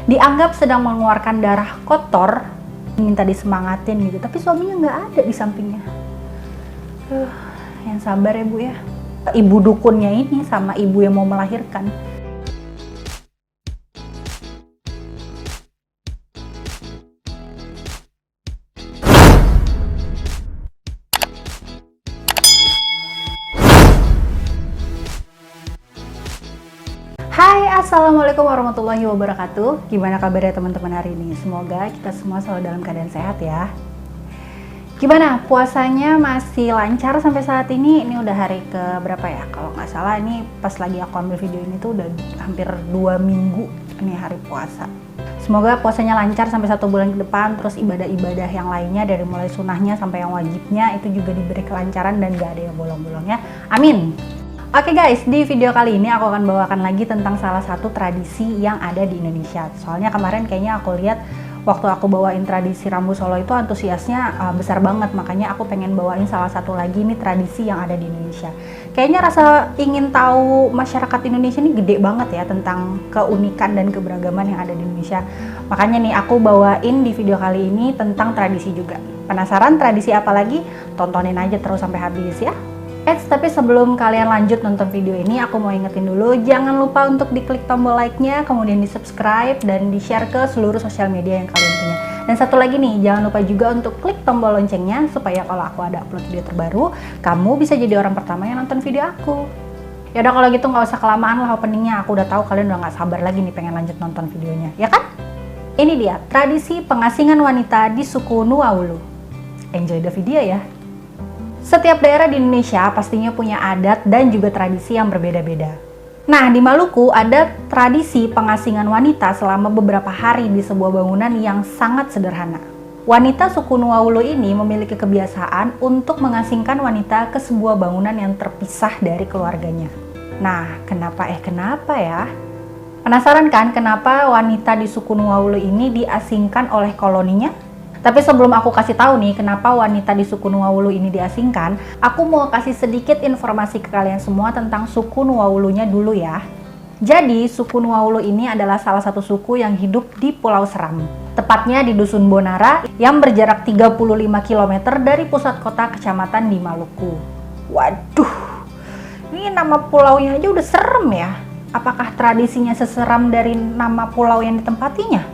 dianggap sedang mengeluarkan darah kotor, minta disemangatin gitu, tapi suaminya nggak ada di sampingnya. Yang sabar ya Bu ya. Ibu dukunnya ini sama ibu yang mau melahirkan. Hai, assalamualaikum warahmatullahi wabarakatuh. Gimana kabarnya teman-teman hari ini? Semoga kita semua selalu dalam keadaan sehat ya. Gimana puasanya, masih lancar sampai saat ini? Ini udah hari ke berapa ya? Kalau nggak salah ini pas lagi aku ambil video ini tuh udah hampir 2 minggu ini hari puasa. Semoga puasanya lancar sampai 1 bulan ke depan. Terus ibadah-ibadah yang lainnya dari mulai sunahnya sampai yang wajibnya itu juga diberi kelancaran dan gak ada yang bolong-bolongnya. Amin. Oke guys, di video kali ini aku akan bawakan lagi tentang salah satu tradisi yang ada di Indonesia. Soalnya kemarin kayaknya aku lihat waktu aku bawain tradisi Rambu Solo itu antusiasnya besar banget. Makanya aku pengen bawain salah satu lagi nih tradisi yang ada di Indonesia. Kayaknya rasa ingin tahu masyarakat Indonesia ini gede banget ya tentang keunikan dan keberagaman yang ada di Indonesia. Makanya nih aku bawain di video kali ini tentang tradisi juga. Penasaran tradisi apa lagi? Tontonin aja terus sampai habis ya. Tapi sebelum kalian lanjut nonton video ini, aku mau ingetin dulu, jangan lupa untuk diklik tombol like-nya, kemudian di subscribe dan di share ke seluruh sosial media yang kalian punya. Dan satu lagi nih, jangan lupa juga untuk klik tombol loncengnya, supaya kalau aku ada upload video terbaru, kamu bisa jadi orang pertama yang nonton video aku. Yaudah kalau gitu nggak usah kelamaan lah openingnya, aku udah tahu kalian udah nggak sabar lagi nih pengen lanjut nonton videonya, ya kan? Ini dia, tradisi pengasingan wanita di suku Nuwaulo. Enjoy the video ya! Setiap daerah di Indonesia pastinya punya adat dan juga tradisi yang berbeda-beda. Nah, di Maluku ada tradisi pengasingan wanita selama beberapa hari di sebuah bangunan yang sangat sederhana. Wanita suku Nuwaulo ini memiliki kebiasaan untuk mengasingkan wanita ke sebuah bangunan yang terpisah dari keluarganya. Nah, kenapa ya? Penasaran kan kenapa wanita di suku Nuwaulo ini diasingkan oleh koloninya? Tapi sebelum aku kasih tahu nih kenapa wanita di suku Nuwaulo ini diasingkan, aku mau kasih sedikit informasi ke kalian semua tentang suku Nuwaulo-nya dulu ya. Jadi, suku Nuwaulo ini adalah salah satu suku yang hidup di Pulau Seram. Tepatnya di Dusun Bonara yang berjarak 35 km dari pusat kota kecamatan di Maluku. Waduh, ini nama pulaunya aja udah serem ya. Apakah tradisinya seseram dari nama pulau yang ditempatinya?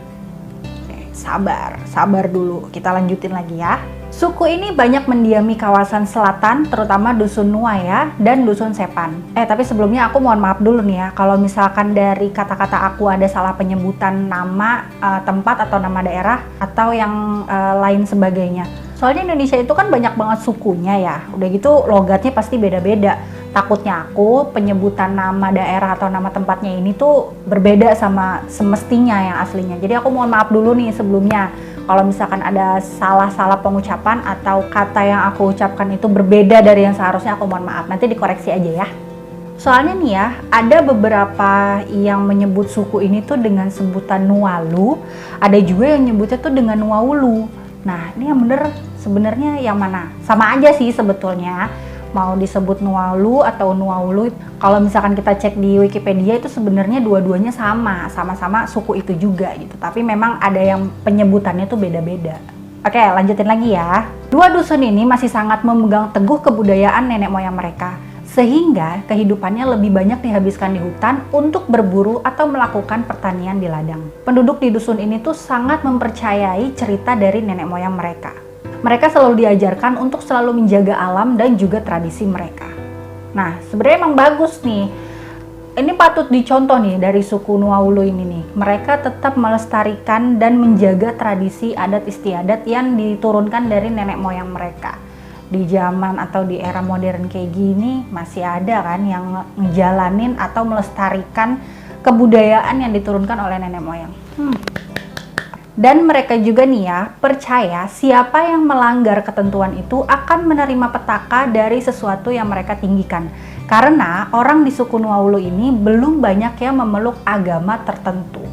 Sabar dulu, kita lanjutin lagi ya. Suku ini banyak mendiami kawasan selatan, terutama Dusun Nuaya dan Dusun Sepan. Tapi sebelumnya aku mohon maaf dulu nih ya, kalau misalkan dari kata-kata aku ada salah penyebutan nama tempat atau nama daerah atau yang lain sebagainya. Soalnya Indonesia itu kan banyak banget sukunya ya, udah gitu logatnya pasti beda-beda. Takutnya aku penyebutan nama daerah atau nama tempatnya ini tuh berbeda sama semestinya yang aslinya. Jadi aku mohon maaf dulu nih sebelumnya. Kalau misalkan ada salah-salah pengucapan atau kata yang aku ucapkan itu berbeda dari yang seharusnya, aku mohon maaf. Nanti dikoreksi aja ya. Soalnya nih ya, ada beberapa yang menyebut suku ini tuh dengan sebutan Nuwalu. Ada juga yang nyebutnya tuh dengan Nuwaulu. Nah, ini yang bener sebenarnya yang mana? Sama aja sih sebetulnya. Mau disebut Nuwalu atau Nuwaulu, kalau misalkan kita cek di Wikipedia itu sebenarnya dua-duanya sama-sama suku itu juga gitu. Tapi memang ada yang penyebutannya tuh beda-beda. Oke, lanjutin lagi ya. Dua dusun ini masih sangat memegang teguh kebudayaan nenek moyang mereka, sehingga kehidupannya lebih banyak dihabiskan di hutan untuk berburu atau melakukan pertanian di ladang. Penduduk di dusun ini tuh sangat mempercayai cerita dari nenek moyang mereka. Mereka selalu diajarkan untuk selalu menjaga alam dan juga tradisi mereka. Nah, sebenarnya emang bagus nih. Ini patut dicontoh nih dari suku Nuwaulo ini nih. Mereka tetap melestarikan dan menjaga tradisi adat istiadat yang diturunkan dari nenek moyang mereka. Di zaman atau di era modern kayak gini masih ada kan yang ngejalanin atau melestarikan kebudayaan yang diturunkan oleh nenek moyang. Dan mereka juga nih ya, percaya siapa yang melanggar ketentuan itu akan menerima petaka dari sesuatu yang mereka tinggikan. Karena orang di suku Nuwaulo ini belum banyak yang memeluk agama tertentu.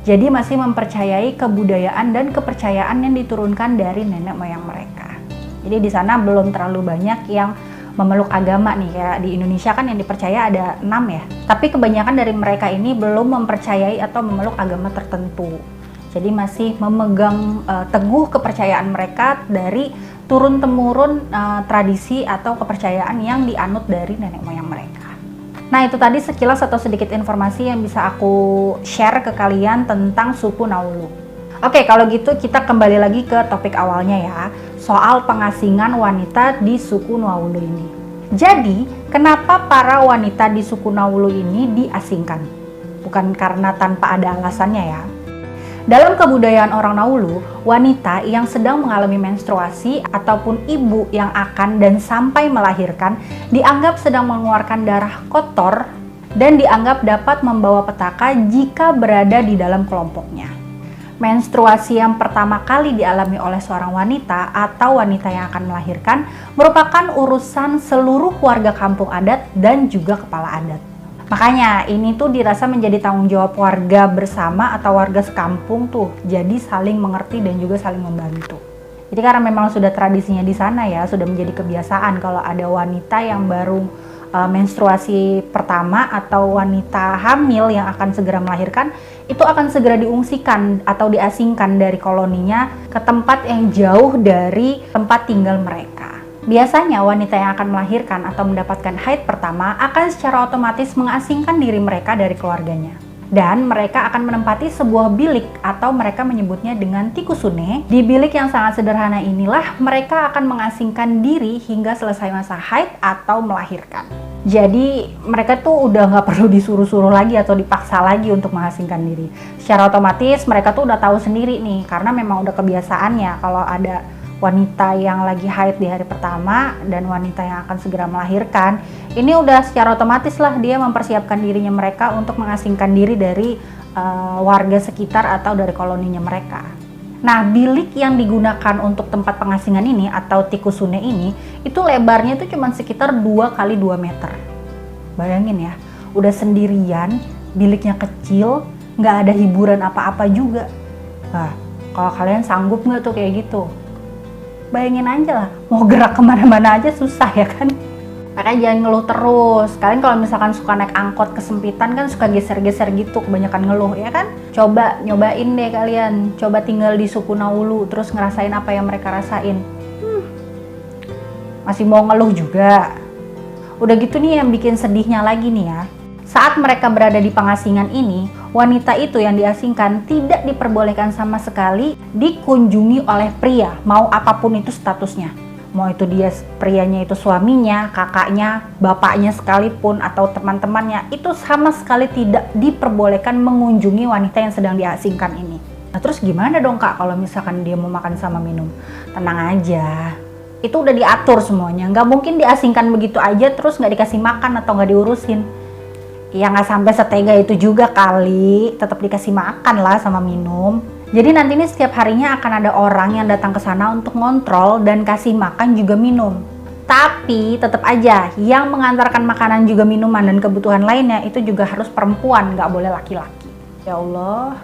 Jadi masih mempercayai kebudayaan dan kepercayaan yang diturunkan dari nenek moyang mereka. Jadi di sana belum terlalu banyak yang memeluk agama nih, kayak di Indonesia kan yang dipercaya ada 6 ya. Tapi kebanyakan dari mereka ini belum mempercayai atau memeluk agama tertentu. Jadi masih memegang teguh kepercayaan mereka dari turun-temurun tradisi atau kepercayaan yang dianut dari nenek moyang mereka. Nah, itu tadi sekilas atau sedikit informasi yang bisa aku share ke kalian tentang suku Naulu. Oke, kalau gitu kita kembali lagi ke topik awalnya ya, soal pengasingan wanita di suku Naulu ini. Jadi, kenapa para wanita di suku Naulu ini diasingkan? Bukan karena tanpa ada alasannya ya. Dalam kebudayaan orang Naulu, wanita yang sedang mengalami menstruasi ataupun ibu yang akan dan sampai melahirkan dianggap sedang mengeluarkan darah kotor dan dianggap dapat membawa petaka jika berada di dalam kelompoknya. Menstruasi yang pertama kali dialami oleh seorang wanita atau wanita yang akan melahirkan merupakan urusan seluruh warga kampung adat dan juga kepala adat. Makanya ini tuh dirasa menjadi tanggung jawab warga bersama atau warga sekampung tuh, jadi saling mengerti dan juga saling membantu. Jadi karena memang sudah tradisinya di sana ya, sudah menjadi kebiasaan kalau ada wanita yang baru menstruasi pertama atau wanita hamil yang akan segera melahirkan, itu akan segera diungsikan atau diasingkan dari koloninya ke tempat yang jauh dari tempat tinggal mereka. Biasanya wanita yang akan melahirkan atau mendapatkan haid pertama akan secara otomatis mengasingkan diri mereka dari keluarganya. Dan mereka akan menempati sebuah bilik atau mereka menyebutnya dengan tikusune. Di bilik yang sangat sederhana inilah mereka akan mengasingkan diri hingga selesai masa haid atau melahirkan. Jadi mereka tuh udah nggak perlu disuruh-suruh lagi atau dipaksa lagi untuk mengasingkan diri. Secara otomatis mereka tuh udah tahu sendiri nih, karena memang udah kebiasaannya kalau ada wanita yang lagi haid di hari pertama dan wanita yang akan segera melahirkan, ini udah secara otomatis lah dia mempersiapkan dirinya mereka untuk mengasingkan diri dari warga sekitar atau dari koloninya mereka. Nah, bilik yang digunakan untuk tempat pengasingan ini atau tikusune ini, itu lebarnya itu cuma sekitar 2 kali 2 meter. Bayangin ya, udah sendirian, biliknya kecil, nggak ada hiburan apa-apa juga. Nah, kalau kalian sanggup nggak tuh kayak gitu? Bayangin aja lah, mau gerak kemana-mana aja susah ya kan. Makanya jangan ngeluh terus. Kalian kalau misalkan suka naik angkot kesempitan kan suka geser-geser gitu, kebanyakan ngeluh ya kan. Coba nyobain deh kalian, coba tinggal di suku Naulu terus ngerasain apa yang mereka rasain. Masih mau ngeluh juga. Udah gitu nih yang bikin sedihnya lagi nih ya, saat mereka berada di pengasingan ini, wanita itu yang diasingkan tidak diperbolehkan sama sekali dikunjungi oleh pria, mau apapun itu statusnya. Mau itu dia prianya itu suaminya, kakaknya, bapaknya sekalipun, atau teman-temannya, itu sama sekali tidak diperbolehkan mengunjungi wanita yang sedang diasingkan ini. Nah terus gimana dong kak kalau misalkan dia mau makan sama minum? Tenang aja, itu udah diatur semuanya. Nggak mungkin diasingkan begitu aja terus nggak dikasih makan atau nggak diurusin. Ya nggak sampai setega itu juga kali, tetap dikasih makan lah sama minum. Jadi nanti ini setiap harinya akan ada orang yang datang ke sana untuk ngontrol dan kasih makan juga minum. Tapi tetap aja yang mengantarkan makanan juga minuman dan kebutuhan lainnya itu juga harus perempuan, nggak boleh laki-laki. Ya Allah,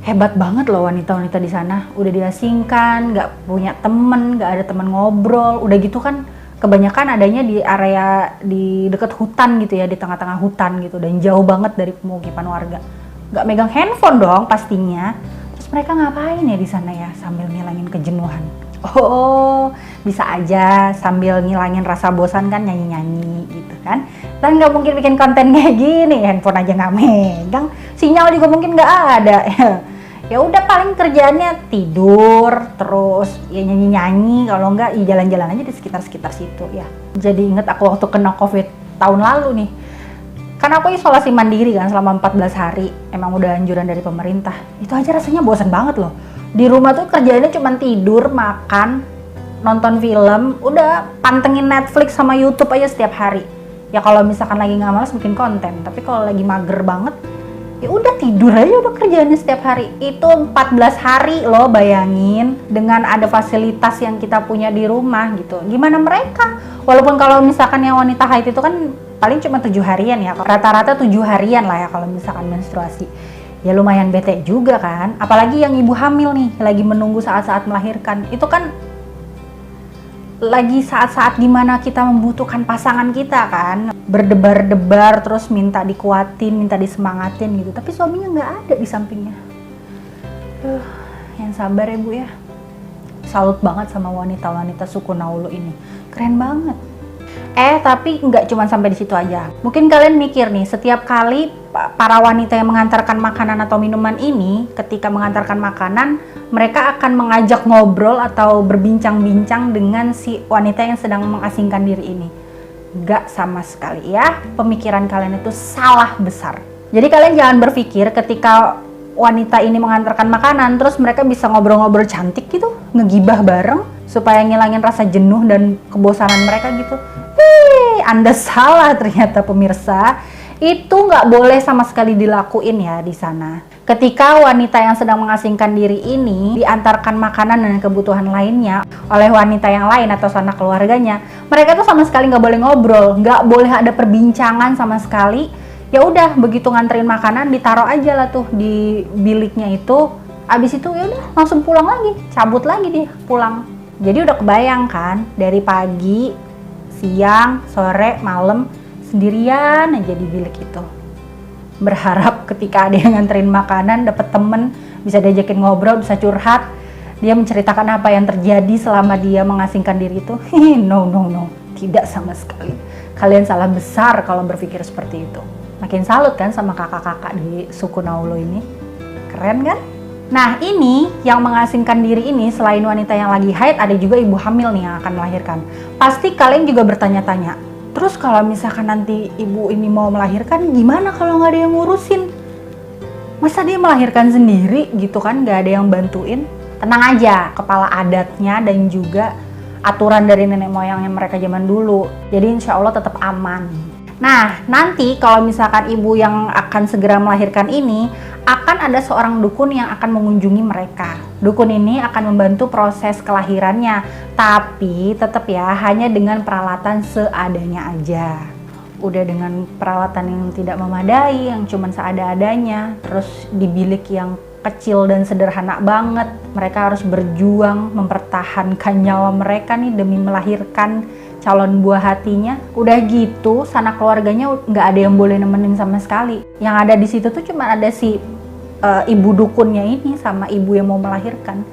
hebat banget loh wanita-wanita di sana. Udah diasingkan, nggak punya temen, nggak ada temen ngobrol, udah gitu kan. Kebanyakan adanya di area di dekat hutan gitu ya, di tengah-tengah hutan gitu, dan jauh banget dari pemukiman warga. Nggak megang handphone dong pastinya. Terus mereka ngapain ya di sana ya sambil ngilangin kejenuhan? Oh, bisa aja sambil ngilangin rasa bosan kan nyanyi-nyanyi gitu kan. Dan nggak mungkin bikin konten kayak gini, handphone aja nggak megang, sinyal juga mungkin nggak ada. Ya udah paling kerjaannya tidur, terus ya nyanyi-nyanyi, kalau enggak ya jalan-jalan aja di sekitar-sekitar situ ya. Jadi inget aku waktu kena COVID tahun lalu nih. Karena aku isolasi mandiri kan selama 14 hari, emang udah anjuran dari pemerintah. Itu aja rasanya bosan banget loh. Di rumah tuh kerjaannya cuma tidur, makan, nonton film, udah pantengin Netflix sama YouTube aja setiap hari. Ya kalau misalkan lagi nggak malas bikin konten, tapi kalau lagi mager banget, ya udah tidur aja udah kerjaannya setiap hari. Itu 14 hari loh, bayangin, dengan ada fasilitas yang kita punya di rumah gitu. Gimana mereka? Walaupun kalau misalkan yang wanita haid itu kan paling cuma 7 harian ya, rata-rata 7 harian lah ya kalau misalkan menstruasi. Ya lumayan bete juga kan, apalagi yang ibu hamil nih lagi menunggu saat-saat melahirkan. Itu kan lagi saat-saat dimana kita membutuhkan pasangan kita kan, berdebar-debar terus minta dikuatin, minta disemangatin gitu, tapi suaminya nggak ada di sampingnya. Yang sabar ya Bu ya. Salut banget sama wanita-wanita suku Naulu ini, keren banget. Tapi nggak cuma sampai di situ aja. Mungkin kalian mikir nih, setiap kali para wanita yang mengantarkan makanan atau minuman ini, ketika mengantarkan makanan, mereka akan mengajak ngobrol atau berbincang-bincang dengan si wanita yang sedang mengasingkan diri ini. Nggak sama sekali ya, pemikiran kalian itu salah besar. Jadi kalian jangan berpikir ketika wanita ini mengantarkan makanan, terus mereka bisa ngobrol-ngobrol cantik gitu, ngegibah bareng, supaya ngilangin rasa jenuh dan kebosanan mereka gitu. Anda salah ternyata pemirsa. Itu nggak boleh sama sekali dilakuin ya di sana. Ketika wanita yang sedang mengasingkan diri ini diantarkan makanan dan kebutuhan lainnya oleh wanita yang lain atau sanak keluarganya, mereka tuh sama sekali nggak boleh ngobrol, nggak boleh ada perbincangan sama sekali. Ya udah, begitu nganterin makanan ditaruh aja lah tuh di biliknya itu. Abis itu ya udah langsung pulang lagi, cabut lagi dia pulang. Jadi udah kebayang kan, dari pagi, siang, sore, malam sendirian aja di bilik itu. Berharap ketika ada yang nganterin makanan, dapet temen, bisa diajakin ngobrol, bisa curhat, dia menceritakan apa yang terjadi selama dia mengasingkan diri itu. No, tidak sama sekali. Kalian salah besar kalau berpikir seperti itu. Makin salut kan sama kakak-kakak di suku Naulu ini, keren kan? Nah ini yang mengasingkan diri ini, selain wanita yang lagi haid, ada juga ibu hamil nih yang akan melahirkan. Pasti kalian juga bertanya-tanya, terus kalau misalkan nanti ibu ini mau melahirkan, gimana kalau nggak ada yang ngurusin? Masa dia melahirkan sendiri gitu kan, nggak ada yang bantuin? Tenang aja, kepala adatnya dan juga aturan dari nenek moyangnya mereka zaman dulu, jadi insya Allah tetap aman. Nah, nanti kalau misalkan ibu yang akan segera melahirkan ini, akan ada seorang dukun yang akan mengunjungi mereka. Dukun ini akan membantu proses kelahirannya, tapi tetap ya hanya dengan peralatan seadanya aja. Udah dengan peralatan yang tidak memadai, yang cuma seada-adanya, terus di bilik yang kecil dan sederhana banget. Mereka harus berjuang mempertahankan nyawa mereka nih demi melahirkan calon buah hatinya. Udah gitu, sanak keluarganya nggak ada yang boleh nemenin sama sekali. Yang ada di situ tuh cuma ada si ibu dukunnya ini sama ibu yang mau melahirkan.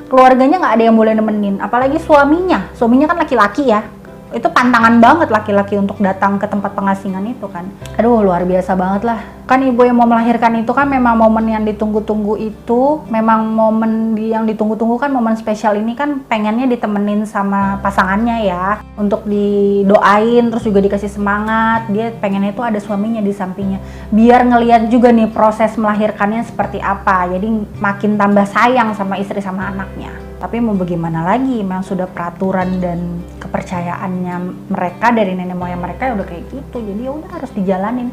Keluarganya nggak ada yang boleh nemenin, apalagi suaminya. Suaminya kan laki-laki ya. Itu pantangan banget laki-laki untuk datang ke tempat pengasingan itu kan. Aduh, luar biasa banget lah. Kan ibu yang mau melahirkan itu kan memang momen yang ditunggu-tunggu itu. Memang momen yang ditunggu-tunggu kan, momen spesial ini kan pengennya ditemenin sama pasangannya ya. Untuk didoain, terus juga dikasih semangat. Dia pengennya itu ada suaminya di sampingnya. Biar ngeliat juga nih proses melahirkannya seperti apa. Jadi makin tambah sayang sama istri sama anaknya. Tapi mau bagaimana lagi, memang sudah peraturan dan kepercayaannya mereka dari nenek moyang mereka ya udah kayak gitu. Jadi ya udah harus dijalanin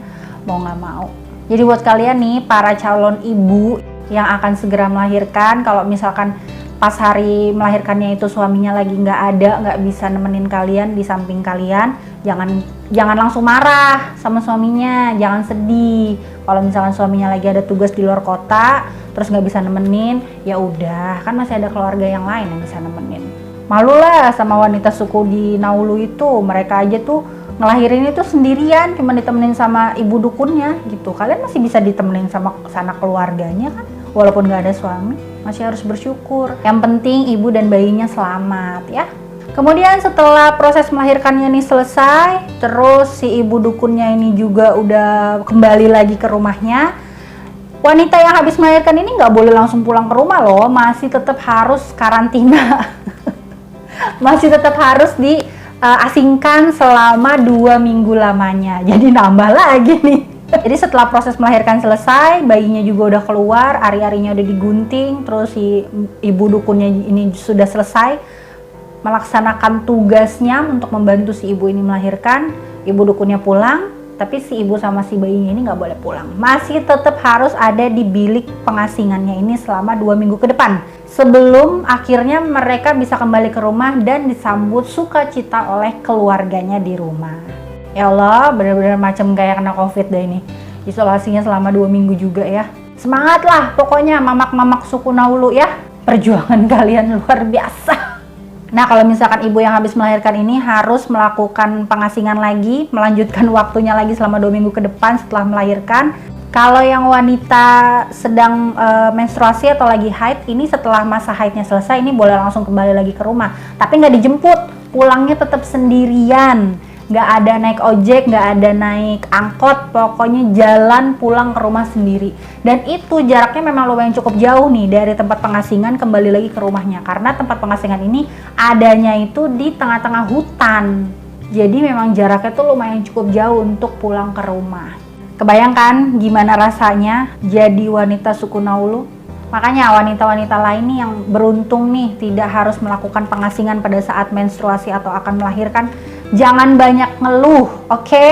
mau nggak mau. Jadi buat kalian nih para calon ibu yang akan segera melahirkan, kalau misalkan pas hari melahirkannya itu suaminya lagi nggak ada, nggak bisa nemenin kalian di samping kalian, jangan langsung marah sama suaminya, jangan sedih. Kalau misalkan suaminya lagi ada tugas di luar kota, terus nggak bisa nemenin, ya udah, kan masih ada keluarga yang lain yang bisa nemenin. Malu lah sama wanita suku di Naulu itu, mereka aja tuh ngelahirin itu sendirian, cuma ditemenin sama ibu dukunnya gitu. Kalian masih bisa ditemenin sama sanak keluarganya kan, walaupun nggak ada suami, masih harus bersyukur. Yang penting ibu dan bayinya selamat ya. Kemudian setelah proses melahirkannya ini selesai, terus si ibu dukunnya ini juga udah kembali lagi ke rumahnya. Wanita yang habis melahirkan ini nggak boleh langsung pulang ke rumah loh, masih tetap harus karantina. Masih tetap harus diasingkan selama 2 minggu lamanya. Jadi nambah lagi nih. Jadi setelah proses melahirkan selesai, bayinya juga udah keluar, ari-arinya udah digunting, terus si ibu dukunnya ini sudah selesai melaksanakan tugasnya untuk membantu si ibu ini melahirkan. Ibu dukunnya pulang, tapi si ibu sama si bayinya ini nggak boleh pulang. Masih tetap harus ada di bilik pengasingannya ini selama 2 minggu ke depan. Sebelum akhirnya mereka bisa kembali ke rumah dan disambut sukacita oleh keluarganya di rumah. Ya Allah, benar-benar macam kayak kena COVID deh ini. Isolasinya selama 2 minggu juga ya. Semangat lah pokoknya mamak-mamak suku Naulu ya. Perjuangan kalian luar biasa. Nah, kalau misalkan ibu yang habis melahirkan ini harus melakukan pengasingan lagi, melanjutkan waktunya lagi selama 2 minggu ke depan setelah melahirkan. Kalau yang wanita sedang menstruasi atau lagi haid, ini setelah masa haidnya selesai, ini boleh langsung kembali lagi ke rumah. Tapi nggak dijemput, pulangnya tetap sendirian. Nggak ada naik ojek, nggak ada naik angkot, pokoknya jalan pulang ke rumah sendiri. Dan itu jaraknya memang lumayan cukup jauh nih dari tempat pengasingan kembali lagi ke rumahnya, karena tempat pengasingan ini adanya itu di tengah-tengah hutan. Jadi memang jaraknya tuh lumayan cukup jauh untuk pulang ke rumah. Kebayangkan gimana rasanya jadi wanita suku Naulu? Makanya wanita-wanita lain nih yang beruntung nih tidak harus melakukan pengasingan pada saat menstruasi atau akan melahirkan, jangan banyak ngeluh, oke?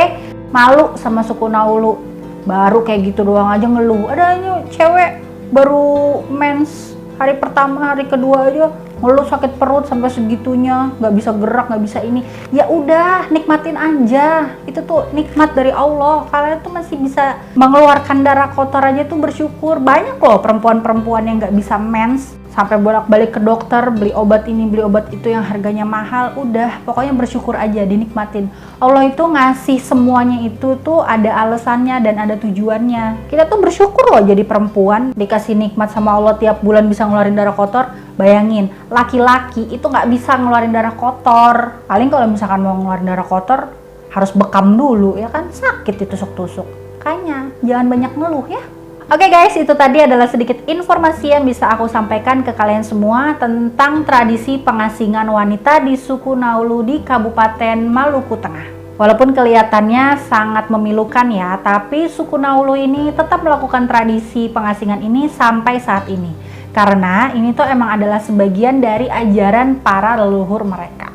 Malu sama suku Naulu, baru kayak gitu doang aja ngeluh. Adanya cewek baru mens hari pertama, hari kedua aja ngeluh sakit perut sampai segitunya, nggak bisa gerak, nggak bisa ini. Ya udah, nikmatin aja, itu tuh nikmat dari Allah. Kalian tuh masih bisa mengeluarkan darah kotor aja tuh bersyukur. Banyak loh perempuan-perempuan yang nggak bisa mens sampai bolak-balik ke dokter, beli obat ini, beli obat itu yang harganya mahal. Udah, pokoknya bersyukur aja, dinikmatin. Allah itu ngasih semuanya itu tuh ada alasannya dan ada tujuannya. Kita tuh bersyukur loh jadi perempuan, dikasih nikmat sama Allah tiap bulan bisa ngeluarin darah kotor. Bayangin, laki-laki itu nggak bisa ngeluarin darah kotor. Paling kalau misalkan mau ngeluarin darah kotor, harus bekam dulu, ya kan? Sakit ditusuk-tusuk. Makanya, jangan banyak ngeluh ya. Oke guys, itu tadi adalah sedikit informasi yang bisa aku sampaikan ke kalian semua tentang tradisi pengasingan wanita di suku Naulu di Kabupaten Maluku Tengah. Walaupun kelihatannya sangat memilukan ya, tapi suku Naulu ini tetap melakukan tradisi pengasingan ini sampai saat ini. Karena ini tuh emang adalah sebagian dari ajaran para leluhur mereka.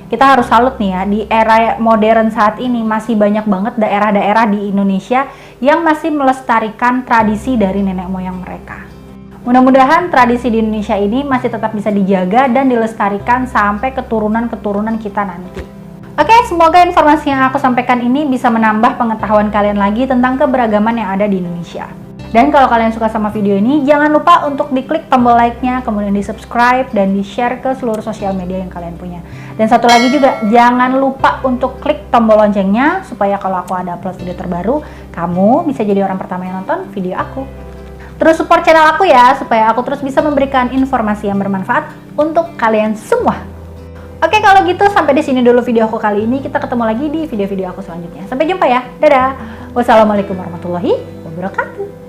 Kita harus salut nih ya, di era modern saat ini masih banyak banget daerah-daerah di Indonesia yang masih melestarikan tradisi dari nenek moyang mereka. Mudah-mudahan tradisi di Indonesia ini masih tetap bisa dijaga dan dilestarikan sampai keturunan-keturunan kita nanti. Oke, semoga informasi yang aku sampaikan ini bisa menambah pengetahuan kalian lagi tentang keberagaman yang ada di Indonesia. Dan kalau kalian suka sama video ini, jangan lupa untuk diklik tombol like-nya, kemudian di-subscribe dan di-share ke seluruh sosial media yang kalian punya. Dan satu lagi juga, jangan lupa untuk klik tombol loncengnya, supaya kalau aku ada upload video terbaru, kamu bisa jadi orang pertama yang nonton video aku. Terus support channel aku ya, supaya aku terus bisa memberikan informasi yang bermanfaat untuk kalian semua. Oke, kalau gitu sampai di sini dulu video aku kali ini. Kita ketemu lagi di video-video aku selanjutnya. Sampai jumpa ya. Dadah. Wassalamualaikum warahmatullahi wabarakatuh.